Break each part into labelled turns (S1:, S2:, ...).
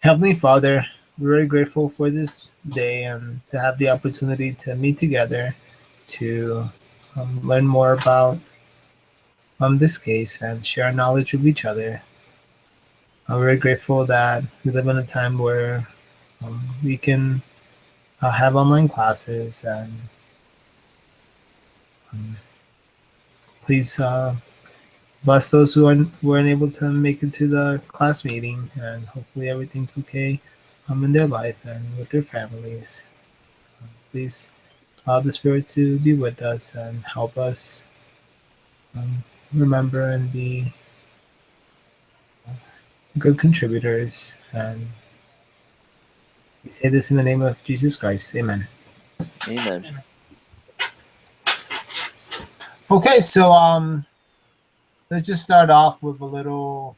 S1: Heavenly Father, we're very grateful for this day and to have the opportunity to meet together to learn more about this case and share knowledge with each other. I'm very grateful that we live in a time where we can have online classes and um, please bless those who weren't able to make it to the class meeting and hopefully everything's okay in their life and with their families. Please allow the Spirit to be with us and help us um, remember and be good contributors. And we say this in the name of Jesus Christ. Amen.
S2: Amen.
S1: Okay, so let's just start off with a little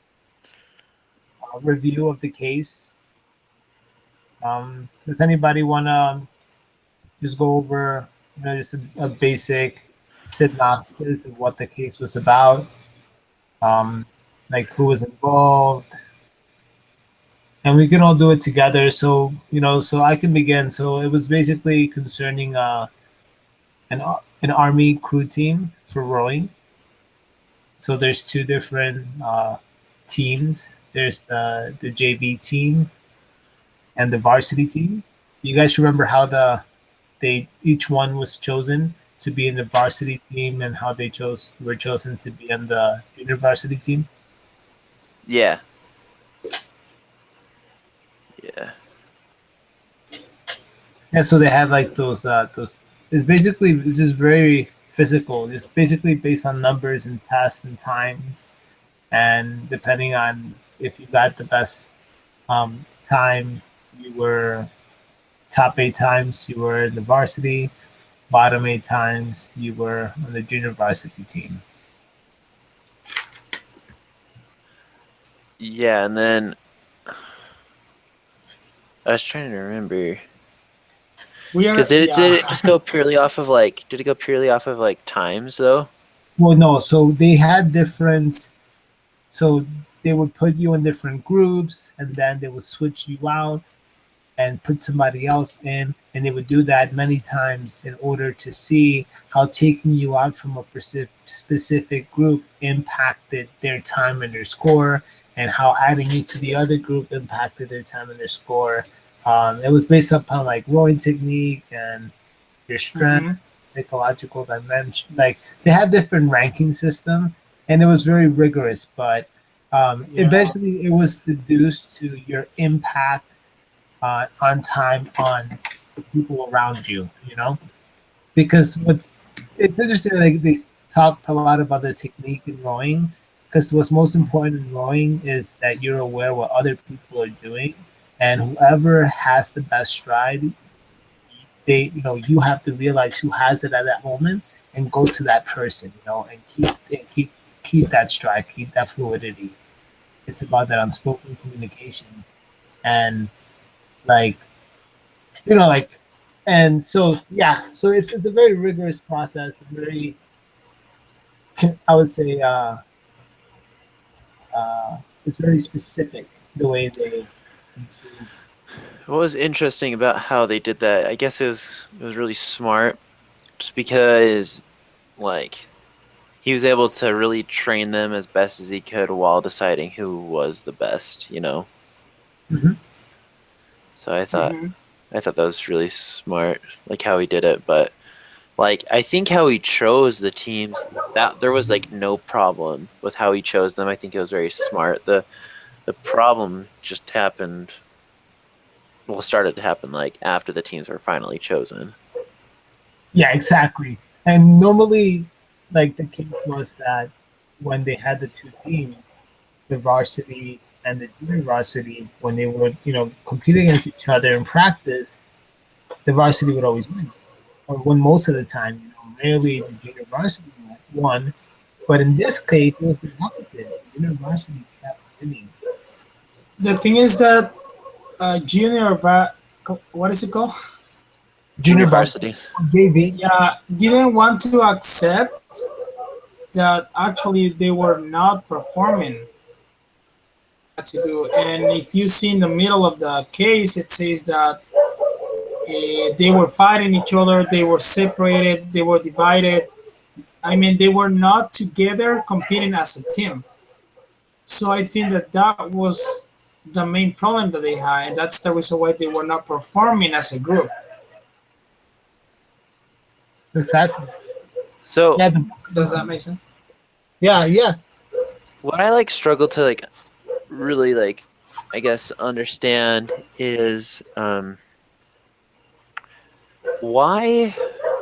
S1: review of the case. Does anybody want to just go over, just a basic synopsis of what the case was about? Like who was involved, and we can all do it together. So so I can begin. So it was basically concerning an army crew team for rowing. So there's two different teams. There's the JV team and the varsity team. You guys remember how they each one was chosen to be in the varsity team and how they were chosen to be in the junior varsity team?
S2: Yeah. Yeah.
S1: Yeah, so they had like those it's just very physical. It's basically based on numbers and tests and times, and depending on if you got the best time, you were top 8 times you were in the varsity, bottom 8 times you were on the junior varsity team.
S2: Yeah, and then I was trying to remember. Because did it just go purely off of did it go purely off of times though?
S1: Well, no. So they had different. So they would put you in different groups, and then they would switch you out and put somebody else in, and they would do that many times in order to see how taking you out from a specific group impacted their time and their score, and how adding you to the other group impacted their time and their score. It was based upon like rowing technique and your strength, psychological dimension. Like they have different ranking system, and it was very rigorous. But eventually, it was deduced to your impact on time on the people around you. Because it's interesting. Like they talked a lot about the technique in rowing. Because what's most important in rowing is that you're aware what other people are doing, and whoever has the best stride, you have to realize who has it at that moment and go to that person, and keep that stride, keep that fluidity. It's about that unspoken communication, and like and so yeah, so it's a very rigorous process, very, I would say, it's very specific the way they choose.
S2: What was interesting about how they did that? I guess it was really smart, just because he was able to really train them as best as he could while deciding who was the best.
S1: Mm-hmm.
S2: So I thought that was really smart, like how he did it. But I think how he chose the teams, that there was no problem with how he chose them. I think it was very smart. The problem just happened. Well, started to happen after the teams were finally chosen.
S1: Yeah, exactly. And normally, the case was that when they had the two teams, the varsity and the junior varsity, when they would, compete against each other in practice, the varsity would always win, or win most of the time. Rarely the junior varsity won, but in this case, it was the opposite. The junior varsity kept winning.
S3: The thing is that what is it called?
S1: Junior
S2: varsity.
S1: JV.
S3: Yeah, didn't want to accept that actually they were not performing to do. And if you see in the middle of the case, it says that they were fighting each other, they were separated, they were divided. I mean, they were not together competing as a team. So I think that that was the main problem that they had, and that's the reason why they were not performing as a group.
S1: Exactly.
S2: So
S1: Yeah.
S3: Does that make sense?
S1: Yeah. Yes.
S2: what I like struggle to like really like I guess understand is why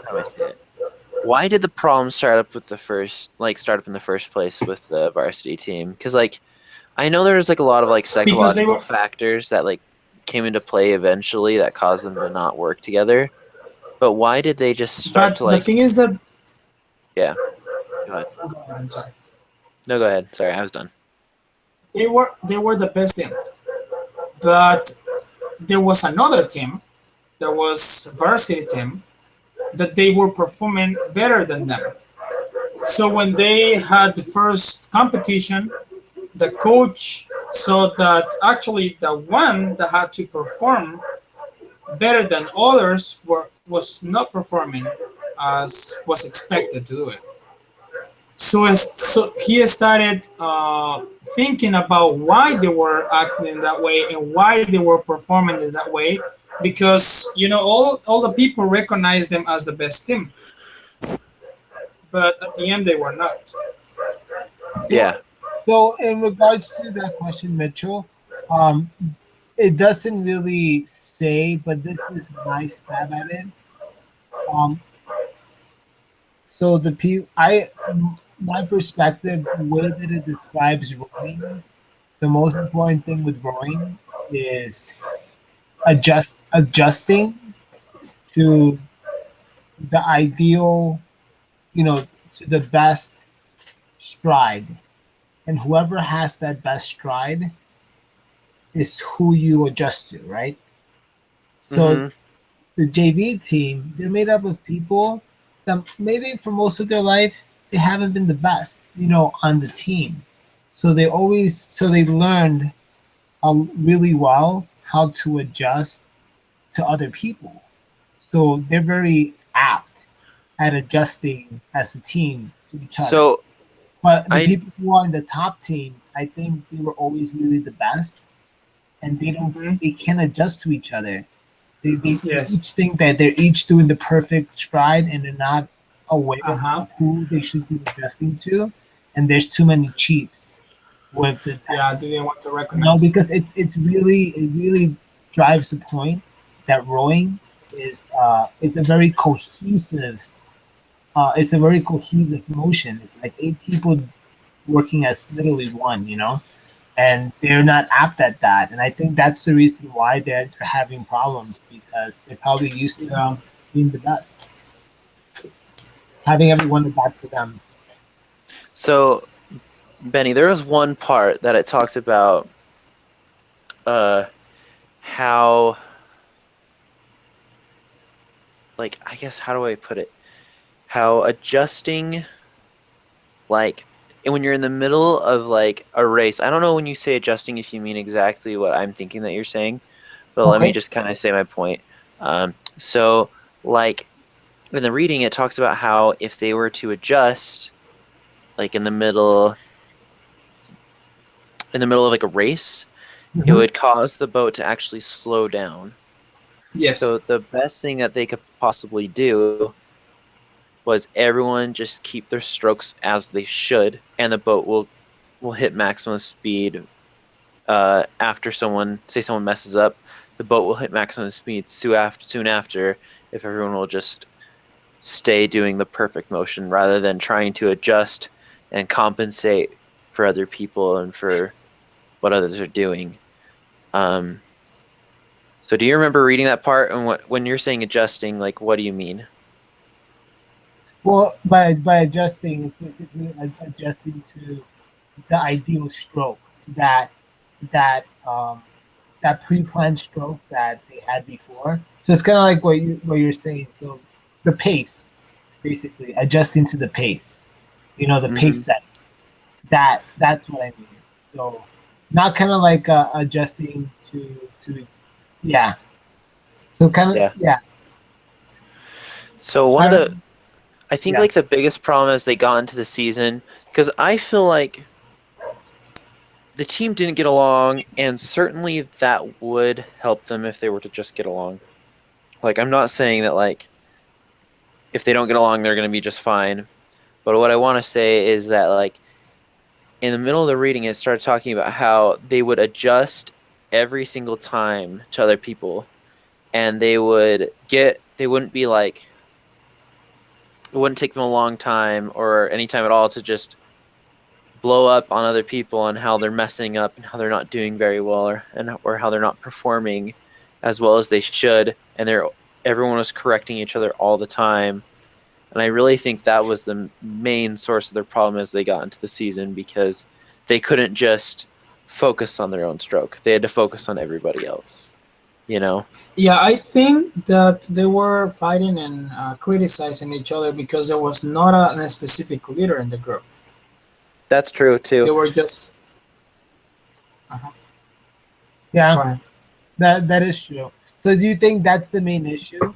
S2: how do I say it? Why did the problem start up in the first place with the varsity team? Because like I know there's like a lot of like
S3: Because they
S2: psychological
S3: were
S2: factors that like came into play eventually that caused them to not work together. But why did they just start
S3: but
S2: to
S3: the
S2: like
S3: thing is that
S2: yeah. Go ahead.
S3: I'm sorry.
S2: No, go ahead. Sorry, I was done.
S3: They were the best team. But there was another team, there was varsity team, that they were performing better than them. So when they had the first competition, the coach saw that actually the one that had to perform better than others was not performing as was expected to do it. So he started thinking about why they were acting in that way and why they were performing in that way, because all the people recognized them as the best team, but at the end they were not.
S2: Yeah.
S1: So in regards to that question, Mitchell, um, it doesn't really say, but this is my stab at it. Um, so my perspective, the way that it describes rowing, the most important thing with rowing is adjusting to the ideal, to the best stride, and whoever has that best stride is who you adjust to, right? So
S2: Mhm.
S1: the JV team, they're made up of people that maybe for most of their life they haven't been the best, on the team. So they learned really well how to adjust to other people. So they're very apt at adjusting as a team to each other.
S2: So
S1: But the
S2: I
S1: people who are in the top teams, I think they were always really the best, and
S3: Mhm.
S1: they can adjust to each other. They
S3: Yes.
S1: each think that they're each doing the perfect stride, and they're not aware
S3: Uh-huh.
S1: of who they should be adjusting to. And there's too many chiefs with the
S3: Yeah, I didn't want to
S1: no,
S3: recognize.
S1: because it really drives the point that rowing is it's a very cohesive motion. It's like eight people working as literally one, and they're not apt at that. And I think that's the reason why they're having problems, because they're probably used to
S3: Yeah.
S1: being the best, having everyone adapt to them.
S2: so Benny, there was one part that it talked about how like I guess how do I put it? How adjusting like and when you're in the middle of like a race. I don't know when you say adjusting if you mean exactly what I'm thinking that you're saying, but let me
S1: Okay.
S2: just kind of say my point. So like in the reading it talks about how if they were to adjust like in the middle of like a race, it
S1: Mhm.
S2: would cause the boat to actually slow down.
S3: Yes.
S2: So the best thing that they could possibly do was everyone just keep their strokes as they should, and the boat will hit maximum speed. After someone messes up, the boat will hit maximum speed soon after. If everyone will just stay doing the perfect motion rather than trying to adjust and compensate for other people and for what others are doing. So do you remember reading that part? And when you're saying adjusting, like what do you mean?
S1: Well, by adjusting, it's basically adjusting to the ideal stroke that that um, that pre-planned stroke that they had before. So it's kind of like what you're saying. So the pace, basically adjusting to the pace. The pace
S2: Hmm.
S1: set. That's what I mean. So not kind of like adjusting to yeah. So kind of
S2: Yeah.
S1: yeah.
S2: So one of the,
S1: Um,
S2: I think
S1: Yeah.
S2: like the biggest problem as they got into the season, because I feel like the team didn't get along, and certainly that would help them if they were to just get along. Like, I'm not saying that like if they don't get along, they're going to be just fine. But what I want to say is that like in the middle of the reading, it started talking about how they would adjust every single time to other people, and they wouldn't be like, it wouldn't take them a long time or any time at all to just blow up on other people and how they're messing up and how they're not doing very well or how they're not performing as well as they should, and everyone was correcting each other all the time. And I really think that was the main source of their problem as they got into the season, because they couldn't just focus on their own stroke. They had to focus on everybody else, you know?
S3: Yeah, I think that they were fighting and criticizing each other because there was not a specific leader in the group.
S2: That's true
S3: They
S2: too.
S3: were just. Uh-huh.
S1: Yeah,
S3: Go ahead.
S1: that is true. So do you think that's the main issue?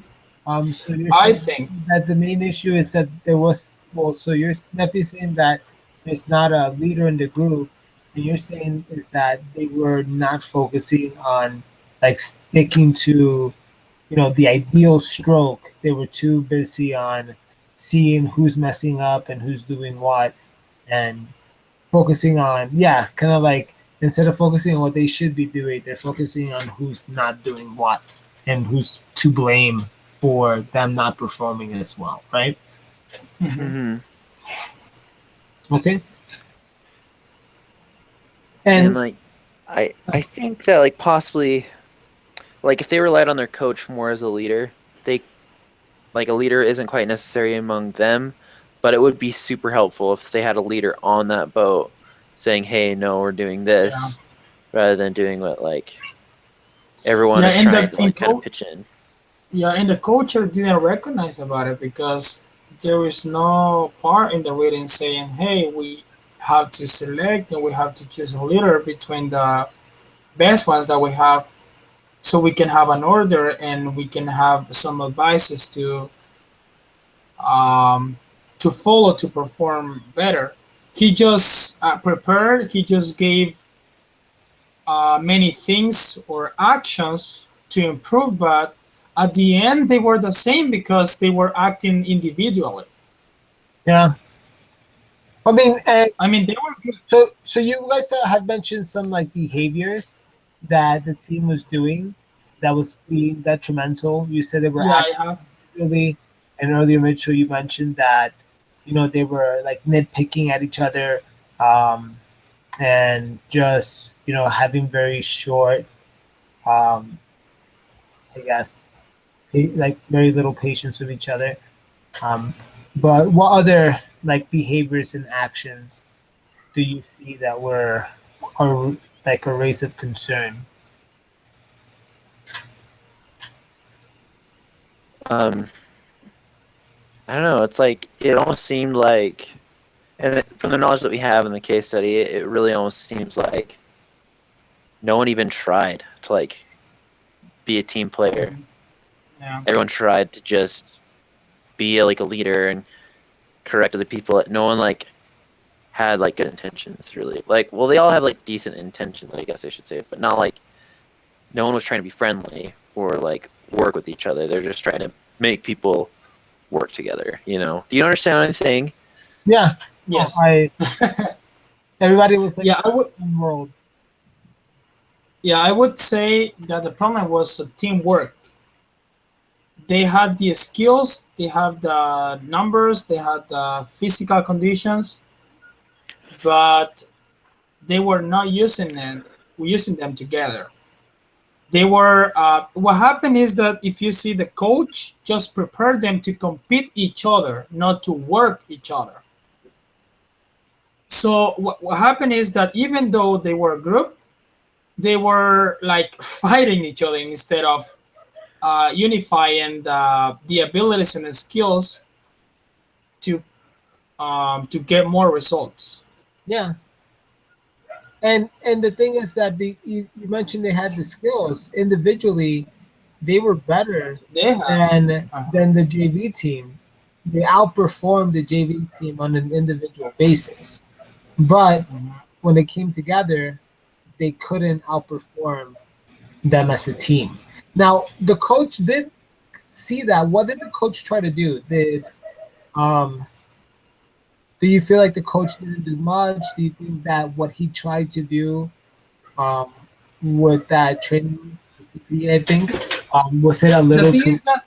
S1: So you're
S3: I
S1: saying
S3: think.
S1: that the main issue is that there was well, so you're definitely saying that there's not a leader in the group, and you're saying is that they were not focusing on like sticking to the ideal stroke. They were too busy on seeing who's messing up and who's doing what, and focusing on kind of like instead of focusing on what they should be doing, they're focusing on who's not doing what and who's to blame for them not performing as well, right?
S3: Mhm.
S2: Hmm.
S1: Okay.
S2: And
S1: And
S2: like, I think that like possibly like if they relied on their coach more as a leader, they like a leader isn't quite necessary among them, but it would be super helpful if they had a leader on that boat saying, "Hey, no, we're doing
S3: Yeah.
S2: this," rather than doing what like everyone
S3: Yeah,
S2: is
S3: and
S2: trying
S3: the
S2: to
S3: in
S2: like kind of
S3: co-
S2: pitch in.
S3: yeah, and the culture didn't recognize about it because there is no part in the reading saying, "Hey, we have to select and we have to choose a leader between the best ones that we have, so we can have an order and we can have some advices um, to follow to perform better." He just prepared. He just gave many things or actions to improve, but at the end they were the same because they were acting individually.
S1: yeah, I mean,
S3: I mean, they were good.
S1: so you guys have mentioned some like behaviors that the team was doing that was being detrimental. You said they were
S3: Yeah, I
S1: acting
S3: have.
S1: really, and earlier, Mitchell, you mentioned that they were like nitpicking at each other, um, and just having very short, um, I guess, like very little patience with each other. Um, but what other like behaviors and actions do you see that are like a raise of concern?
S2: Um, I don't know. It's like it almost seemed like, from the knowledge that we have in the case study, it really almost seems like no one even tried to like be a team player.
S3: Yeah.
S2: Everyone tried to just be like a leader and correct other people. No one like had like good intentions really. Like, well, they all have like decent intentions, I guess I should say, but not like no one was trying to be friendly or like work with each other. They're just trying to make people work together. You know? Do you understand what I'm saying?
S1: Yeah, oh,
S3: Yes.
S1: I everybody was like
S3: Yeah, I would.
S1: in the world.
S3: Yeah, I would say that the problem was teamwork. They had the skills, they have the numbers, they had the physical conditions, but they were not using them together. They were. What happened is that if you see the coach just prepared them to compete each other, not to work each other. So what happened is that even though they were a group, they were like fighting each other instead of unifying the abilities and the skills to get more results.
S1: Yeah, And the thing is that you mentioned they had the skills individually, they were better
S3: They have.
S1: than
S3: Uh-huh.
S1: than the JV team. They outperformed the JV team on an individual basis, but
S3: Mhm.
S1: when they came together, they couldn't outperform them as a team. Now the coach did see that. What did the coach try to do? Um do you feel like the coach didn't do much? Do you think that what he tried to do um, with that training recipe, I think, was it a
S3: The
S1: little
S3: thing
S1: too?
S3: is that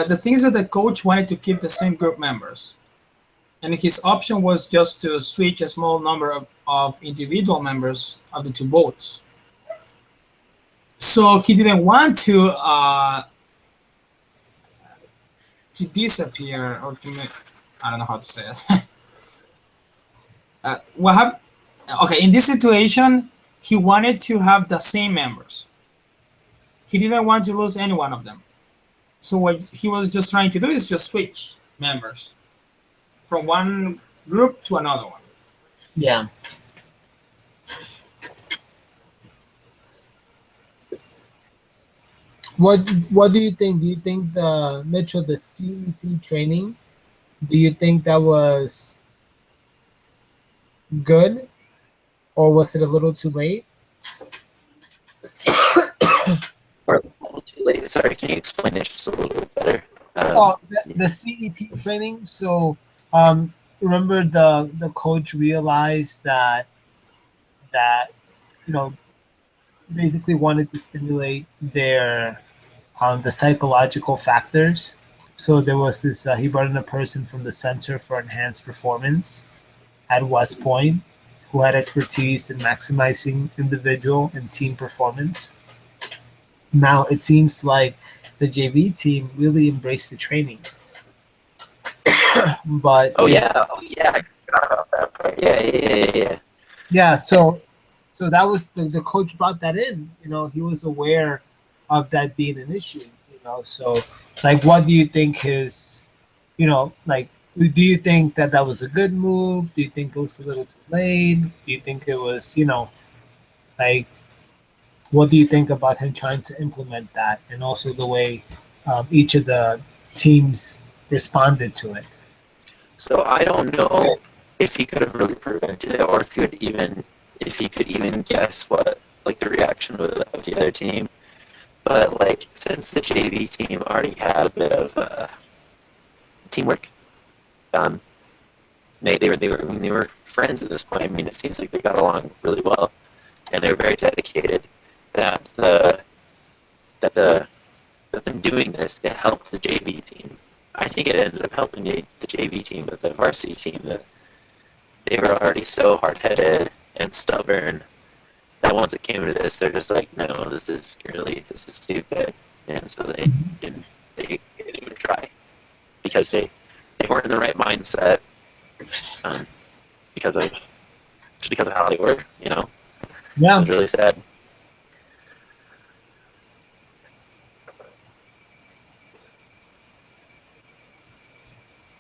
S3: the thing is that the coach wanted to keep the same group members, and his option was just to switch a small number of individual members of the two boats. So he didn't want to disappear or to make, I don't know how to say it. What happened? Okay, in this situation, he wanted to have the same members. He didn't want to lose any one of them. So what he was just trying to do is just switch members from one group to another one.
S1: Yeah. What do you think? Do you think the Mitchell the CEP training? Do you think that was good, or was it a little too late?
S2: Or a little too late. Sorry, can you explain it just a little bit better?
S1: Oh, the CEP training. So, remember the coach realized that you know basically wanted to stimulate their the psychological factors. So there was this. He brought in a person from the Center for Enhanced Performance at West Point who had expertise in maximizing individual and team performance. Now it seems like the JV team really embraced the training, but
S2: oh yeah, I forgot about that part. Yeah.
S1: yeah. So that was the coach brought that in. He was aware of that being an issue. So like, what do you think his, like, do you think that that was a good move? Do you think it was a little too late? Do you think it was, like, what do you think about him trying to implement that, and also the way each of the teams responded to it?
S2: So I don't know if he could have really prevented it, or if he could even guess what like the reaction of the other team. But like since the JV team already had a bit of teamwork, um, they were friends at this point. I mean, it seems like they got along really well, and they were very dedicated. That that them doing this to help the JV team. I think it ended up helping the JV team, but the varsity team, that they were already so hard-headed and stubborn that once it came to this, they're just like, no, this is stupid, and so they didn't even try because they weren't in the right mindset, um, because of how they were, It
S1: Yeah.
S2: was really sad.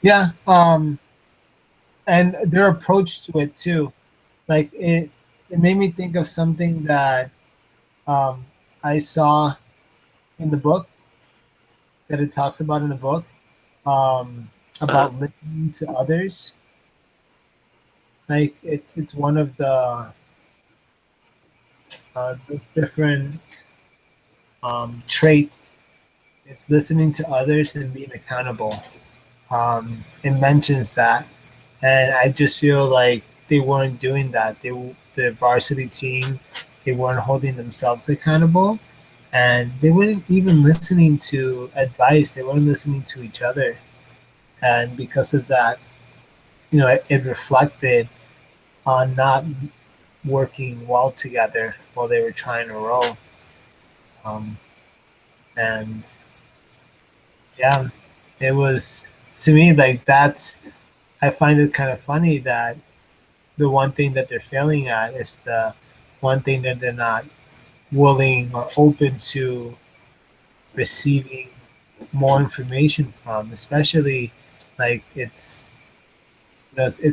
S1: Yeah. And their approach to it too, like it made me think of something that um, I saw in the book, that it talks about in the book,
S2: Uh,
S1: about listening to others. Like it's one of the those different traits. It's listening to others and being accountable. It mentions that, and I just feel like they weren't doing that. The varsity team, they weren't holding themselves accountable, and they weren't even listening to advice. They weren't listening to each other, and because of that, it reflected on not working well together while they were trying to row. Um, and yeah, it was, to me, like, that's, I find it kind of funny that the one thing that they're failing at is the one thing that they're not willing or open to receiving more information from, especially like it's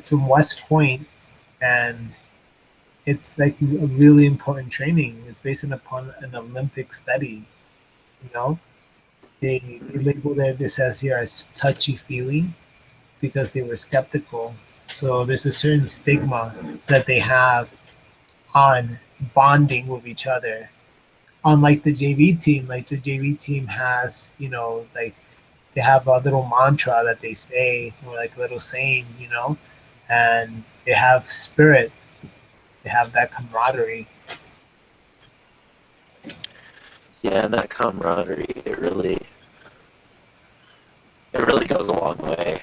S1: from West Point, and it's like a really important training. It's based upon an Olympic study. You know, they labeled it. It says here as touchy feely because they were skeptical. So there's a certain stigma that they have on bonding with each other. Unlike the JV team, like the JV team has, like they have a little mantra that they say, or like a little saying, and they have spirit. They have that camaraderie.
S2: Yeah, and that camaraderie, it really goes a long way.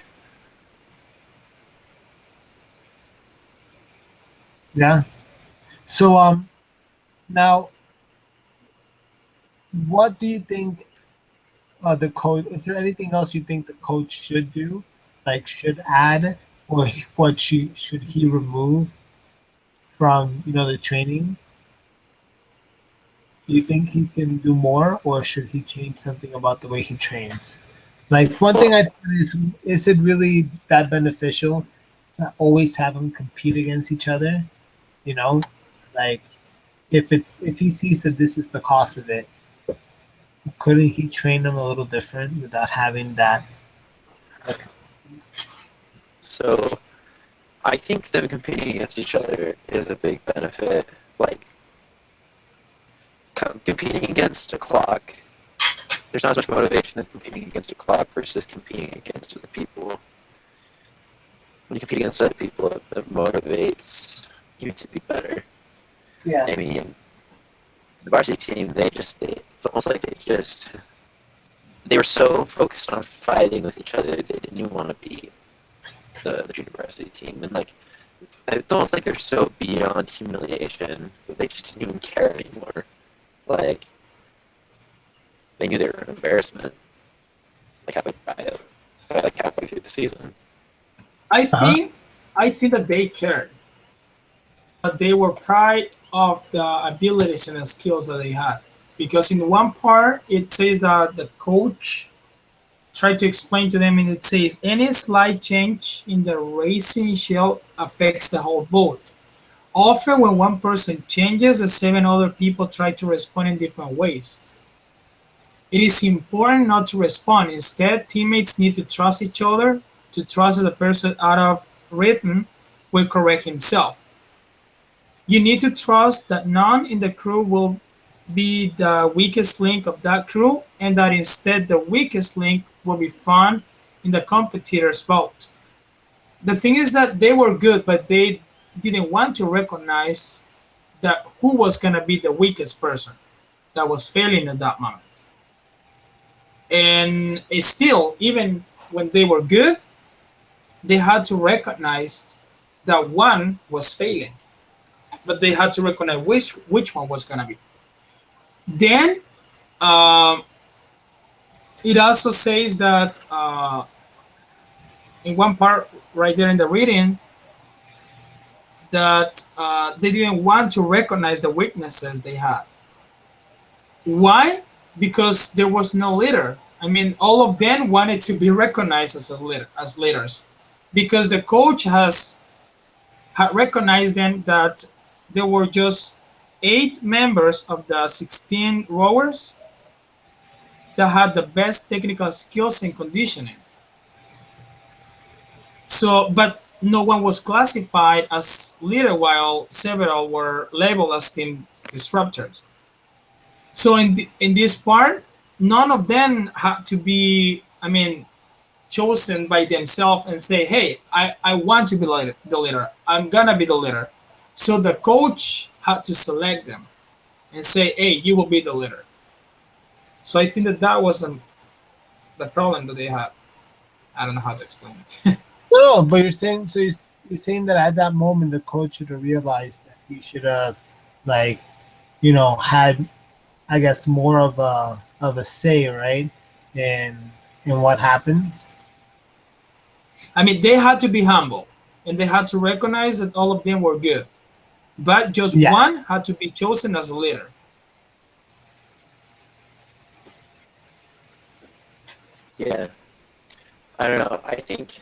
S1: Yeah. So now, what do you think the coach? Is there anything else you think the coach should do, like should add, or what should he remove from the training? Do you think he can do more, or should he change something about the way he trains? Like one thing I thought is it really that beneficial to always have them compete against each other? You know, like if he sees that this is the cost of it, couldn't he train them a little different without having that? Like,
S2: So I think them competing against each other is a big benefit. Like competing against a clock, there's not as much motivation as competing against a clock versus competing against other people. When you compete against other people, it motivates you to be better.
S1: yeah,
S2: I mean, the varsity team, it's almost like they were so focused on fighting with each other, they didn't even want to be the junior varsity team. And like, it's almost like they're so beyond humiliation that they just didn't even care anymore. Like, they knew they were an embarrassment. Like halfway through the season.
S3: I think that they cared, but they were proud of the abilities and the skills that they had. Because in one part it says that the coach tried to explain to them, and it says any slight change in the racing shell affects the whole boat. Often, when one person changes, the seven other people try to respond in different ways. It is important not to respond. Instead, teammates need to trust each other, to trust that the person out of rhythm will correct himself. You need to trust that none in the crew will be the weakest link of that crew, and that instead the weakest link will be found in the competitor's boat. The thing is that they were good, but they didn't want to recognize that who was going to be the weakest person that was failing at that moment. And it's still, even when they were good, they had to recognize that one was failing, but they had to recognize which one was going to be. Then um, it also says that in one part right there in the reading that they didn't want to recognize the weaknesses they had. Why? Because there was no leader. I mean, all of them wanted to be recognized as as leaders, because the coach had recognized them that there were just 8 members of the 16 rowers that had the best technical skills and conditioning. So, but no one was classified as leader, while several were labeled as team disruptors. So in this part, none of them had to be, I mean, chosen by themselves and say, hey, I want to be the leader. I'm going to be the leader. So the coach had to select them and say, hey, you will be the leader. So I think that was the problem that they had. I don't know how to explain it.
S1: no, but you're saying that at that moment the coach should have realized that he should have, like, had, I guess, more of a say, right, in what happens.
S3: I mean, they had to be humble, and they had to recognize that all of them were good, but just
S1: Yes.
S3: one had to be chosen as a leader.
S2: Yeah. I don't know. I think,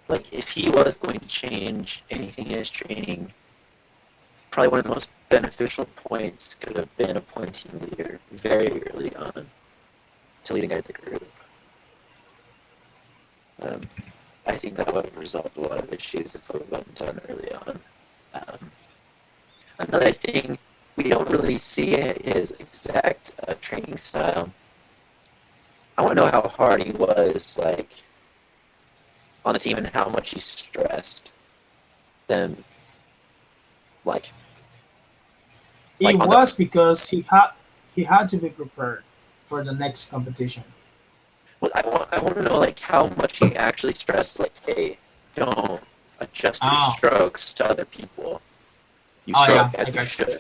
S2: like, if he was going to change anything in his training, probably one of the most beneficial points could have been appointing a leader very early on to lead a guide the group. I think that would have resolved a lot of issues if it would have been done early on. Another thing, we don't really see his exact training style. I want to know how hard he was, like, on the team and how much he stressed them. Like
S3: It
S2: on
S3: was because he had to be prepared for the next competition.
S2: well, I want to know like how much he actually stressed. Like, hey, don't adjust your
S3: Oh.
S2: strokes to other people. You
S3: Oh,
S2: stroke
S3: yeah, I
S2: as you
S3: got you.
S2: should.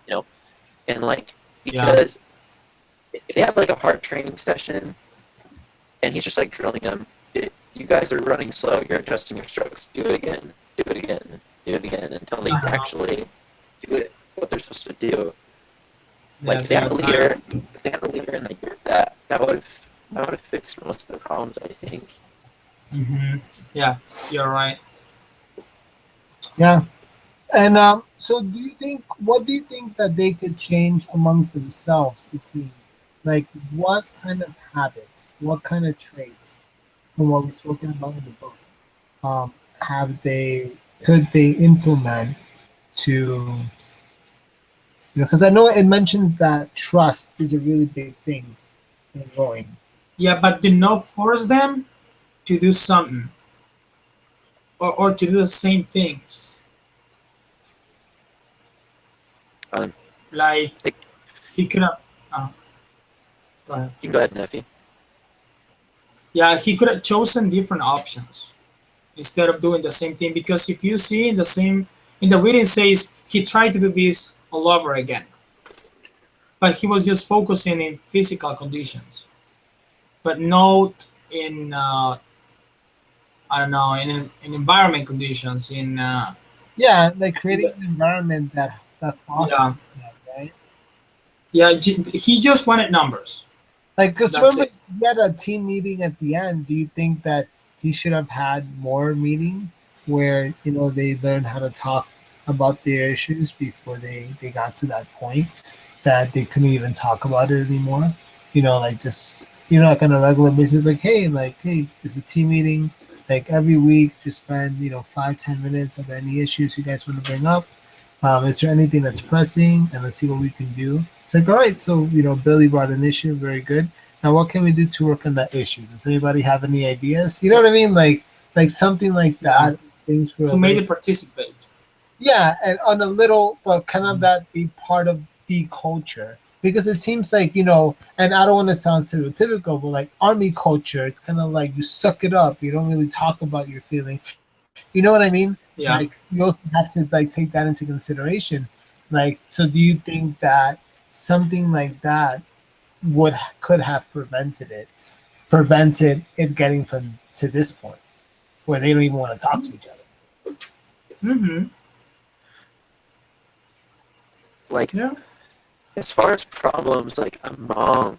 S2: You know, and like
S3: Yeah.
S2: because if they have like a hard training session, and he's just like drilling them, you guys are running slow. You're adjusting your strokes. Do it again. Do it again. Do it again until they
S3: Uh-huh.
S2: actually do it what they're supposed to do.
S3: Yeah,
S2: Like if they had a
S3: the
S2: leader, and they did that, that would have fixed most of the problems, I think.
S3: Yeah, you're right.
S1: Yeah. And so what do you think that they could change amongst themselves, the team? Like what kind of habits, what kind of traits, from what we've spoken about in the book, could they implement to, because I know it mentions that trust is a really big thing in rowing.
S3: Yeah, but do not force them to do something or to do the same things.
S2: Um,
S3: Like
S2: like,
S3: he could have. Go ahead.
S2: you can go ahead, Neffy.
S3: Yeah, he could have chosen different options instead of doing the same thing. Because if you see in the reading says he tried to do this all over again, but he was just focusing in physical conditions, but not in I don't know in environment conditions.
S1: Yeah, like creating an environment that fosters
S3: Yeah,
S1: that, right?
S3: yeah, he just wanted numbers.
S1: Like, because
S3: That's
S1: remember,
S3: it.
S1: he had a team meeting at the end. Do you think that he should have had more meetings where, they learned how to talk about their issues before they got to that point that they couldn't even talk about it anymore? Like just, like on a regular basis, like, hey, it's a team meeting. Like every week, just spend, 5-10 minutes. Are there any issues you guys want to bring up? Is there anything that's pressing? And let's see what we can do. It's like, all right, so, Billy brought an issue. Very good. Now, what can we do to work on that issue? Does anybody have any ideas? You know what I mean? Like something like
S3: Yeah.
S1: that. Things for
S3: To make it participate.
S1: yeah, and on a little, but kind of that be part of the culture. Because it seems like, and I don't want to sound stereotypical, but like army culture, it's kind of like you suck it up. You don't really talk about your feelings. You know what I mean?
S3: Yeah.
S1: Like you also have to like take that into consideration. Like, so do you think that something like that could have prevented it getting from to this point where they don't even want to talk to each other?
S3: Mm-hmm.
S2: Like,
S3: Yeah.
S2: as far as problems, like among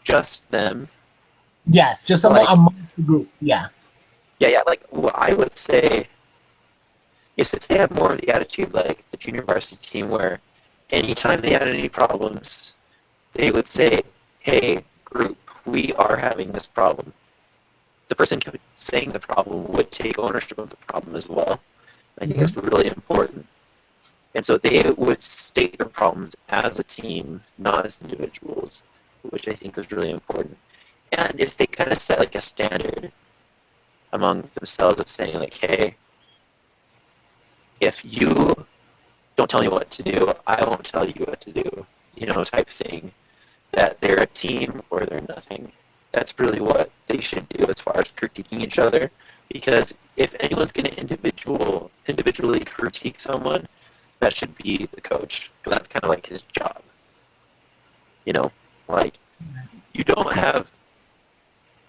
S2: just them.
S1: Yes, just
S2: Like-
S1: among the group. Yeah.
S2: Yeah. Like, what I would say is if they had more of the attitude like the junior varsity team, where anytime they had any problems, they would say, "Hey, group, we are having this problem." The person saying the problem would take ownership of the problem as well. I think that's really important. And so they would state their problems as a team, not as individuals, which I think was really important. And if they kind of set like a standard among themselves of saying like, hey, if you don't tell me what to do, I won't tell you what to do, type thing, that they're a team or they're nothing. That's really what they should do as far as critiquing each other. Because if anyone's going to individually critique someone, that should be the coach. Because that's kind of like his job. Like, you don't have,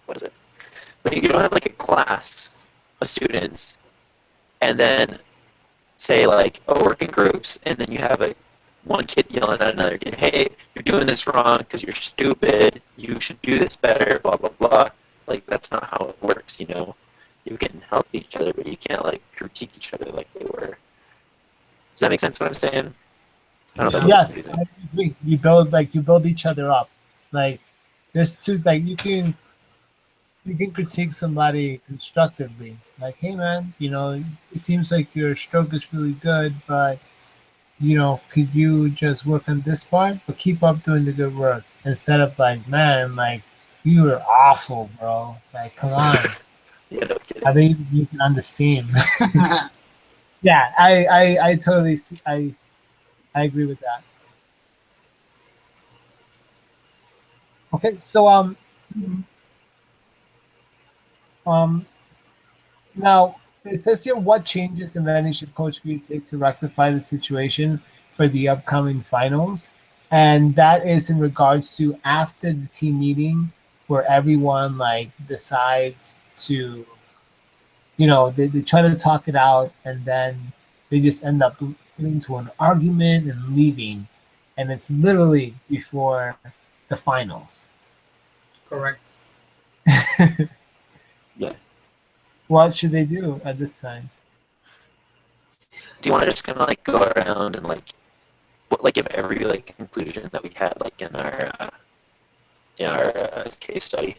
S2: Like, you don't have like a class of students and then say like, oh, work in groups, and then you have one kid yelling at another kid, hey, you're doing this wrong because you're stupid, you should do this better, blah, blah, blah. Like, that's not how it works, You can help each other, but you can't like critique each other like they were. Does that make sense? What I'm saying? I don't know. If
S1: Yes,
S2: that's
S1: I agree. You build each other up. Like there's two like you can critique somebody constructively. Like, hey man, it seems like your stroke is really good, but could you just work on this part? But keep up doing the good work. Instead of like, man, like you were awful, bro. Like, come on.
S2: yeah, no kidding.
S1: I think you can understand. Yeah, I totally see, I agree with that. Okay, so um now it says here what changes, if any, should Coach B take to rectify the situation for the upcoming finals? And that is in regards to after the team meeting where everyone like decides to, they try to talk it out and then they just end up getting into an argument and leaving. And it's literally before the finals.
S3: Correct.
S2: Yeah.
S1: What should they do at this time?
S2: Do you want to just kind of like go around and like, give every like conclusion that we had like in our case study,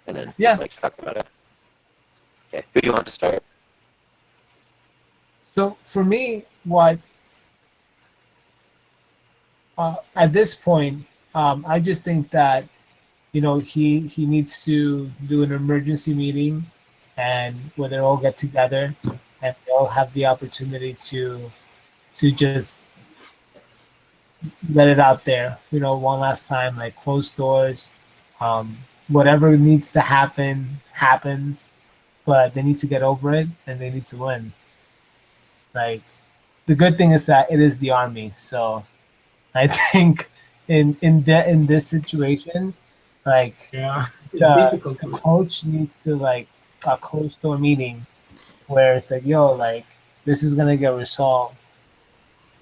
S2: and then
S1: Yeah.
S2: like talk about it. Okay. Who do you want to start?
S1: So for me, what at this point, I just think that he needs to do an emergency meeting, and where they all get together and they all have the opportunity to just let it out there. One last time, like closed doors. Whatever needs to happen happens, but they need to get over it and they need to win. Like the good thing is that it is the army, so I think in this situation, like
S3: Yeah, it's
S1: the,
S3: difficult
S1: the
S3: to.
S1: coach needs to like a closed door meeting where it's like, yo, like this is gonna get resolved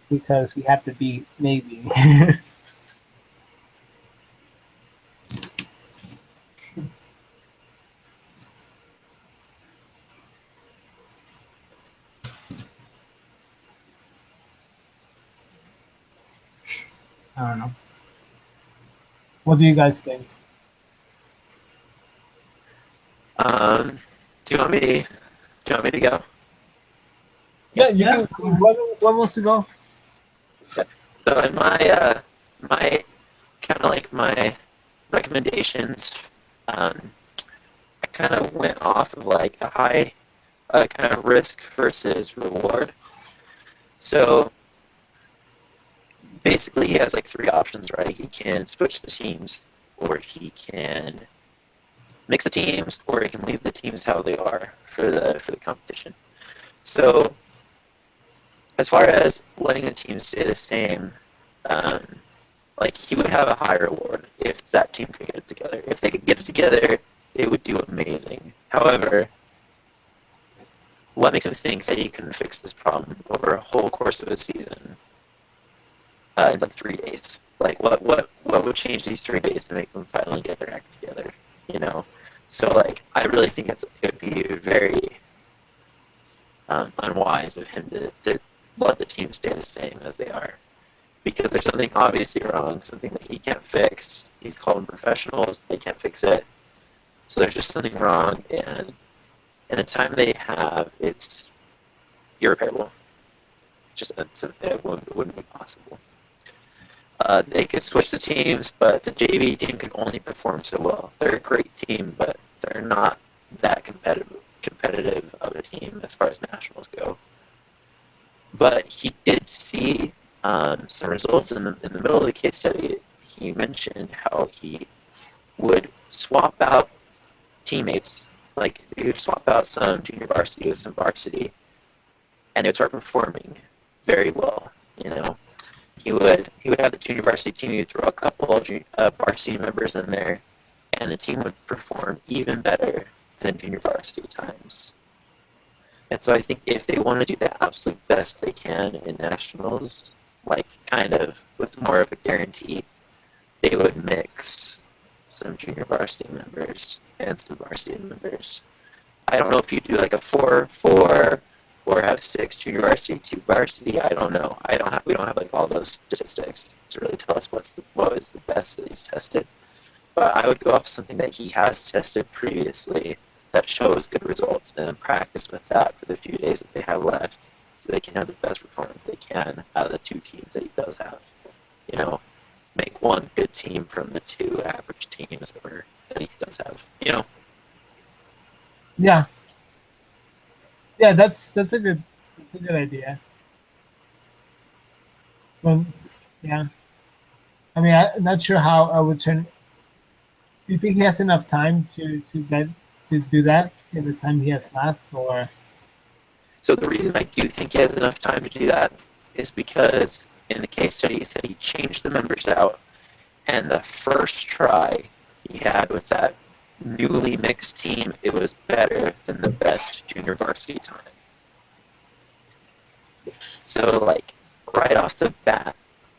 S1: because we have to beat Navy.
S3: I don't know.
S1: What do you guys think?
S2: Do you want me? Do you want me to go?
S1: Yeah, you
S3: Yeah.
S1: can. What wants to go?
S2: So in my kind of like my recommendations, I kind of went off of like a high kind of risk versus reward. So basically, he has like three options, right? He can switch the teams, or he can mix the teams, or he can leave the teams how they are for the competition. So as far as letting the team stay the same, like he would have a high reward if that team could get it together. If they could get it together, they would do amazing. However, what makes him think that he couldn't fix this problem over a whole course of a season in like 3 days? Like what would change these 3 days to make them finally get their act together? So like I really think it would be very unwise of him to let the team stay the same as they are, because there's something obviously wrong, something that he can't fix. He's calling professionals, they can't fix it. So there's just something wrong, and the time they have, it's irreparable. It wouldn't be possible. They could switch the teams, but the JV team can only perform so well. They're a great team, but they're not that competitive of a team as far as nationals go. But he did see some results in the middle of the case study. He mentioned how he would swap out teammates. Like he would swap out some junior varsity with some varsity, and they would start performing very well. He would have the junior varsity team. He would throw a couple of varsity members in there, and the team would perform even better than junior varsity times. And so I think if they want to do the absolute best they can in nationals, like kind of with more of a guarantee, they would mix some junior varsity members and some varsity members. I don't know if you do like a 4-4 or have 6 junior varsity, 2 varsity. I don't know. We don't have like all those statistics to really tell us what is the best that he's tested. But I would go off something that he has tested previously that shows good results, and practice with that for the few days that they have left, so they can have the best performance they can out of the 2 teams that he does have. You know, make 1 good team from the 2 average teams that he does have. You know.
S1: Yeah. Yeah, that's a good idea. Well, yeah. I mean, I'm not sure how I would turn. Do you think he has enough time to do that in the time he has left, or?
S2: So the reason I do think he has enough time to do that is because in the case study, it said he changed the members out, and the first try he had with that newly mixed team, it was better than the best junior varsity time. So, like, right off the bat,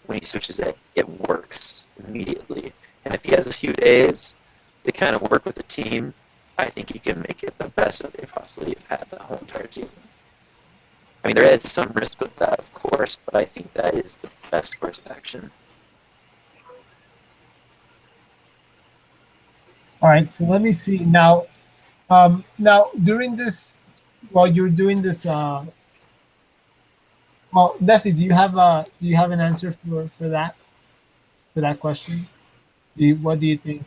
S2: when he switches it, it works immediately. And if he has a few days to kind of work with the team, I think he can make it the best that they possibly have had the whole entire season. I mean, there is some risk with that, of course, but I think that is the best course of action.
S1: All right, so let me see now. Now during this, while you're doing this, well, Nephi, do you have an answer for that question? What do you think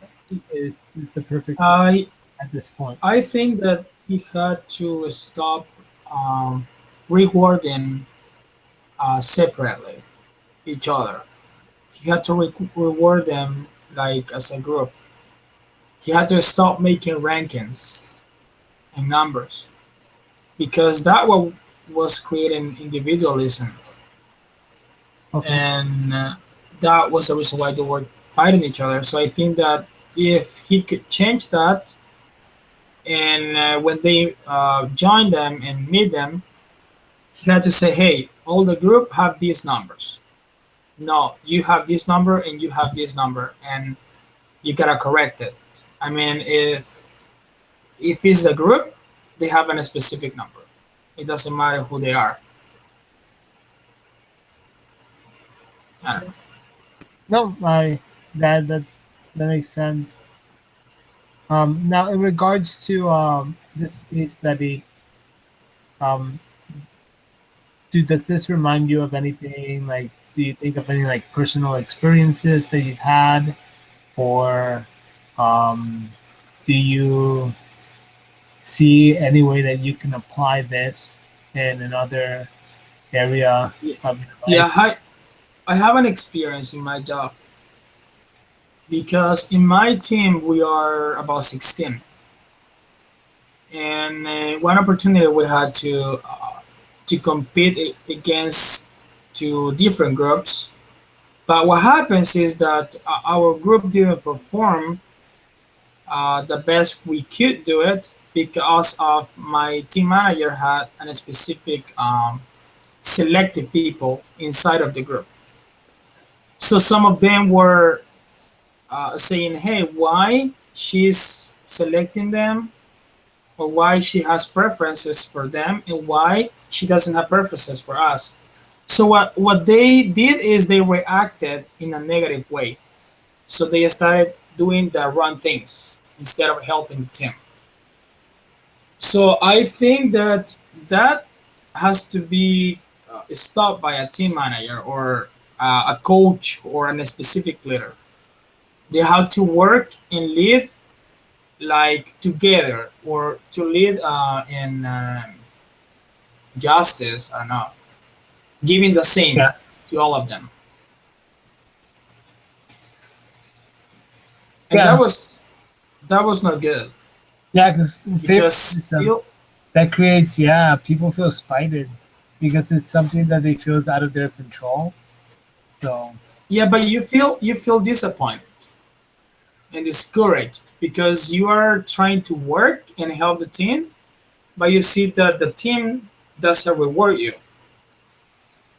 S1: is the perfect at this point?
S3: I think that he had to stop rewarding separately each other. He had to reward them like as a group. He had to stop making rankings and numbers because that was creating individualism,
S1: Okay.
S3: and that was the reason why they were fighting each other. So I think that if he could change that, and when they join them and meet them, he had to say, "Hey, all the group have these numbers. No, you have this number and you have this number, and you gotta correct it." I mean, if it's a group, they have a specific number. It doesn't matter who they are. I don't know.
S1: No, that makes sense. Now, in regards to this case study, um, does this remind you of anything? Like, do you think of any like personal experiences that you've had, or do you see any way that you can apply this in another area of your
S3: Yeah,
S1: life?
S3: I have an experience in my job because in my team we are about 16, and one opportunity we had to compete against 2 different groups. But what happens is that our group didn't perform the best we could do it because of my team manager had a specific selected people inside of the group. So some of them were saying, "Hey, why she's selecting them, or why she has preferences for them, and why she doesn't have preferences for us?" So what they did is they reacted in a negative way. So they started doing the wrong things instead of helping the team. So I think that that has to be stopped by a team manager or a coach or a specific leader. They have to work and lead like together, or to lead in justice. I don't know, giving the same
S1: Yeah,
S3: to all of them, and
S1: yeah,
S3: that was not good
S1: yeah. Because
S3: because
S1: favoritism
S3: still,
S1: that creates, yeah, people feel spited because it's something that they feel is out of their control. So
S3: yeah, but you feel disappointed and discouraged because you are trying to work and help the team, but you see that the team doesn't reward you.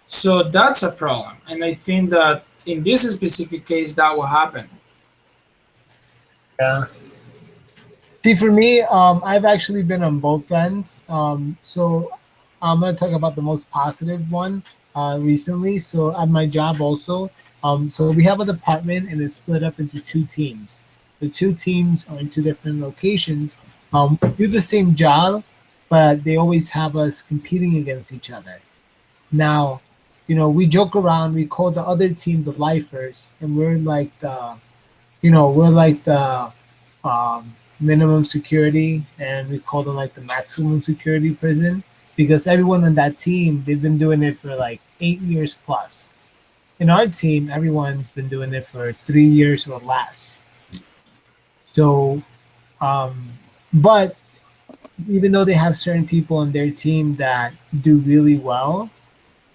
S3: So that's a problem, and I think that in this specific case that will happen.
S1: yeah. See, for me, I've actually been on both ends. So I'm going to talk about the most positive one recently. So at my job also, so we have a department and it's split up into two teams. The two teams are in two different locations. We do the same job, but they always have us competing against each other. Now, we joke around. We call the other team the lifers, and we're like the minimum security, and we call them like the maximum security prison because everyone on that team, they've been doing it for like 8 years plus. In our team, everyone's been doing it for 3 years or less. So, um, but even though they have certain people on their team that do really well,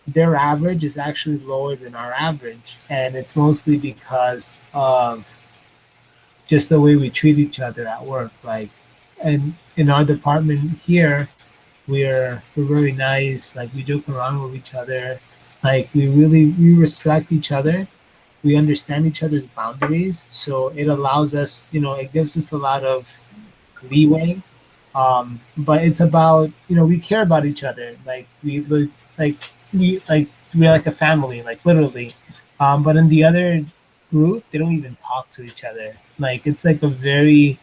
S1: their average is actually lower than our average. And it's mostly because of just the way we treat each other at work. Like, and in our department here, we're very nice. Like, we joke around with each other. Like, we respect each other. We understand each other's boundaries. So it allows us, it gives us a lot of leeway. But it's about, we care about each other. Like, we're like a family, like literally. But in the other group, they don't even talk to each other. Like, it's like a very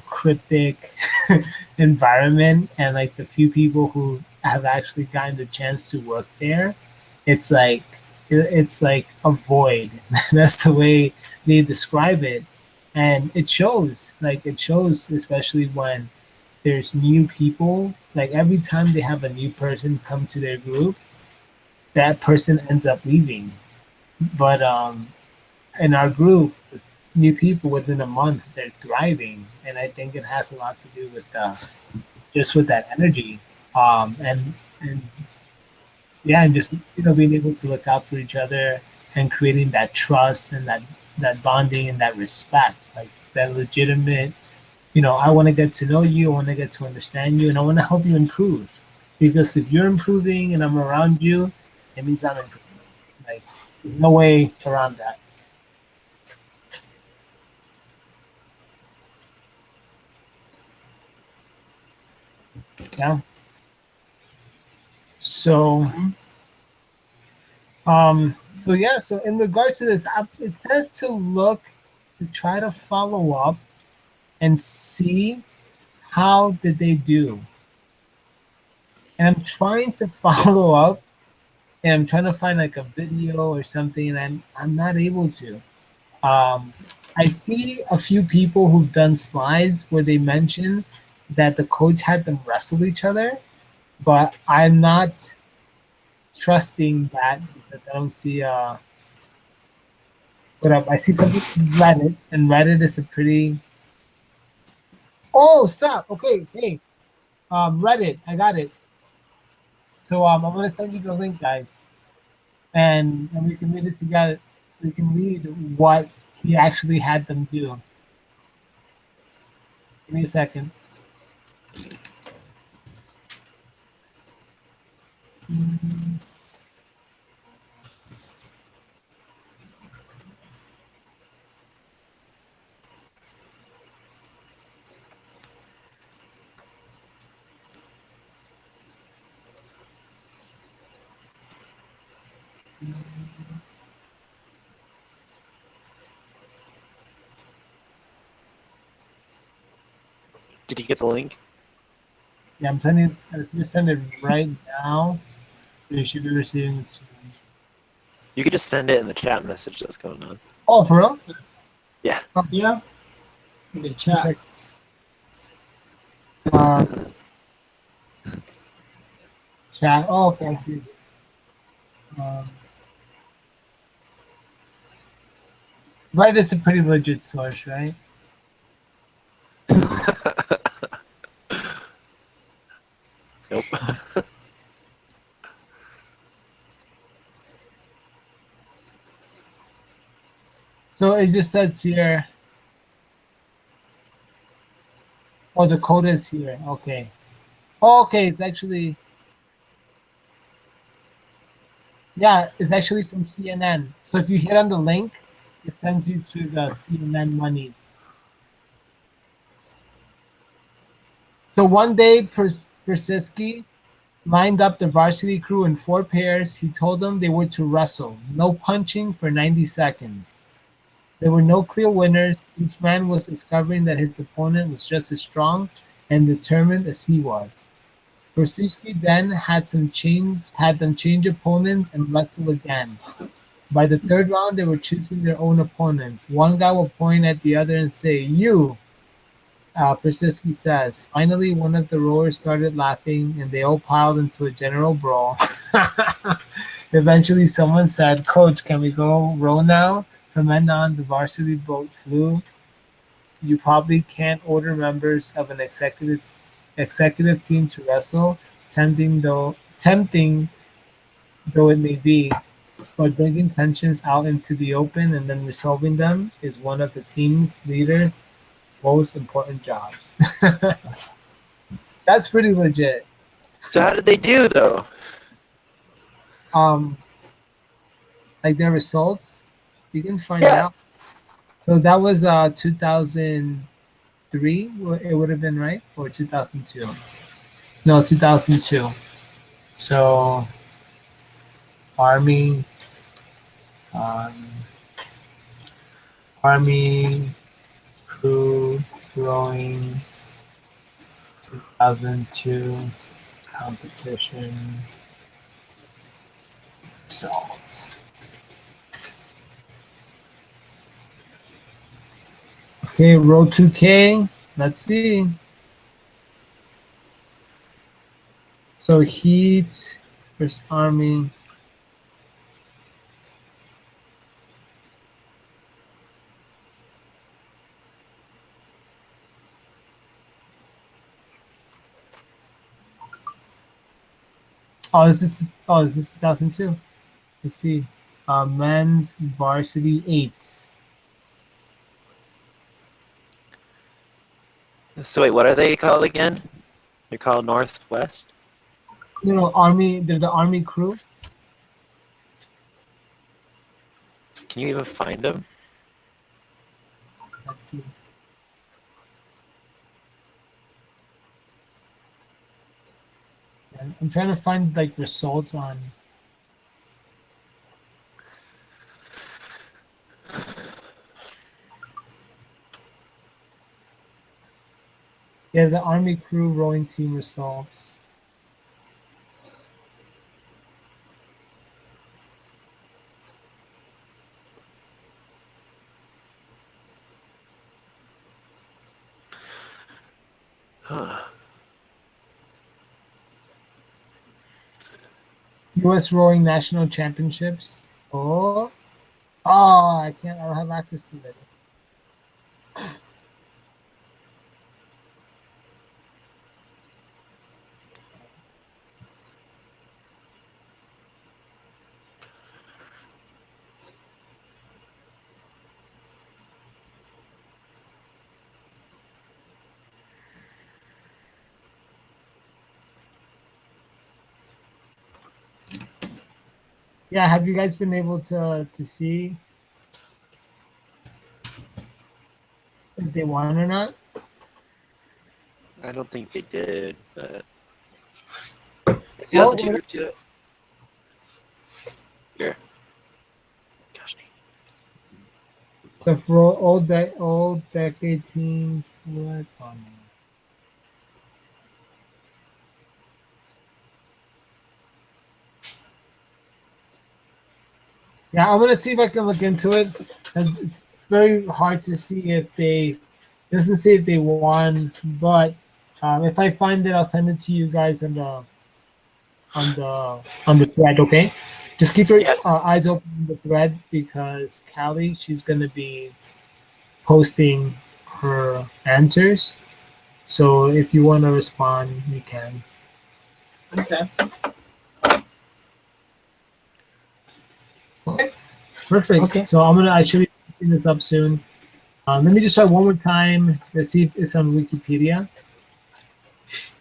S1: cryptic environment, and like the few people who have actually gotten the chance to work there, it's like it's like a void. That's the way they describe it, and it shows. Like, it shows, especially when there's new people. Like, every time they have a new person come to their group, that person ends up leaving. But in our group, new people within a month, they're thriving, and I think it has a lot to do with just with that energy, and yeah, and just being able to look out for each other and creating that trust and that bonding and that respect, like that legitimate. I want to get to know you, I want to get to understand you, and I want to help you improve. Because if you're improving and I'm around you, it means I'm improving. Like, there's no way around that. Yeah. So, so in regards to this, it says to try to follow up and see how did they do. And I'm trying to follow up, and I'm trying to find like a video or something, and I'm not able to. I see a few people who've done slides where they mention that the coach had them wrestle each other, but I'm not trusting that because I don't see what up. I see something from Reddit, and Reddit is a pretty. Oh, stop! Okay, hey, Reddit, I got it. So I'm gonna send you the link, guys, and we can read it together. We can read what he actually had them do. Give me a second.
S2: Did you get the link?
S1: Yeah, I'm sending. Let's just send it right now, so you should be receiving it soon.
S2: You could just send it in the chat message that's going on.
S1: Oh, for real?
S2: Yeah.
S3: Yeah. In the chat.
S1: Chat. Oh, okay, I see. Reddit's a pretty legit source, right?
S2: Nope.
S1: So it just says here. Oh, the code is here. Okay. Oh, okay, it's actually. Yeah, it's actually from CNN. So if you hit on the link, it sends you to the CNN money. So one day, Persiski lined up the varsity crew in 4 pairs. He told them they were to wrestle, no punching for 90 seconds. There were no clear winners. Each man was discovering that his opponent was just as strong and determined as he was. Korzybski then had them change opponents and wrestle again. By the 3rd round, they were choosing their own opponents. One guy would point at the other and say, "You." Korzybski says. Finally, one of the rowers started laughing, and they all piled into a general brawl. Eventually, someone said, "Coach, can we go row now?" From then on, the varsity boat flew. You probably can't order members of an executive team to wrestle, tempting though it may be, but bringing tensions out into the open and then resolving them is one of the team's leaders' most important jobs. That's pretty legit.
S2: So how did they do though?
S1: Like their results, you can find
S2: Yeah.
S1: out. So that was 2003. It would have been right, or 2002. No, 2002. So Army crew rowing 2002 competition results. Okay, row 2K. Let's see. So Heat versus Army. This is 2002. Let's see. Men's varsity 8s.
S2: So wait, what are they called again? They're called Northwest?
S1: Army. They're the Army crew.
S2: Can you even find them?
S1: Let's see. I'm trying to find like results on. Yeah, the Army crew rowing team results. U.S. Rowing National Championships. Oh, I can't. I don't have access to it. Yeah, have you guys been able to see if they won or not?
S2: I don't think they did, but it's
S1: Oh,
S2: 2002 do it. Here. Gosh.
S1: So for all decade teams, what? Yeah, I'm gonna see if I can look into it. It's very hard to see if they. It doesn't say if they won, but if I find it, I'll send it to you guys on the thread. Okay, just keep your
S2: Yes.
S1: eyes open on the thread because Callie, she's gonna be posting her answers. So if you want to respond, you can.
S3: Okay.
S1: Okay, perfect.
S3: Okay.
S1: So I should be posting this up soon. Let me just try one more time. Let's see if it's on Wikipedia.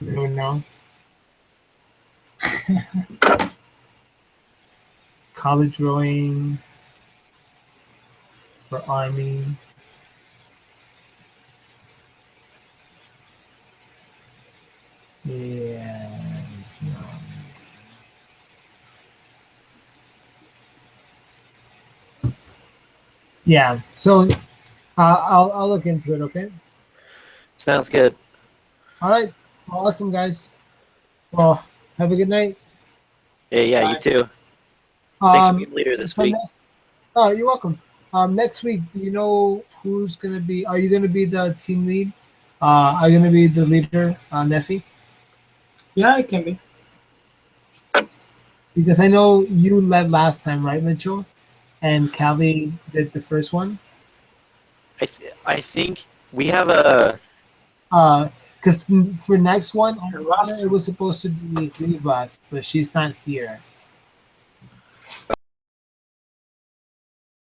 S1: I don't know. College rowing for Army. Yeah, it's not. Yeah. So I'll look into it. Okay.
S2: Sounds good.
S1: All right. Well, awesome, guys. Well, have a good night.
S2: Yeah, you
S3: Bye.
S2: too. Thanks for
S1: Um,
S2: being leader this
S1: for
S2: week.
S1: next, oh, you're welcome. Next week, do you know who's gonna be? Are you gonna be the team lead? Are you gonna be the leader, Neffy?
S3: Yeah, it can be.
S1: Because I know you led last time, right, Mitchell? And Callie did the first one.
S2: I think we have a.
S1: Because for next one,
S3: And Ross,
S1: it was supposed to be Rivas, but she's not here.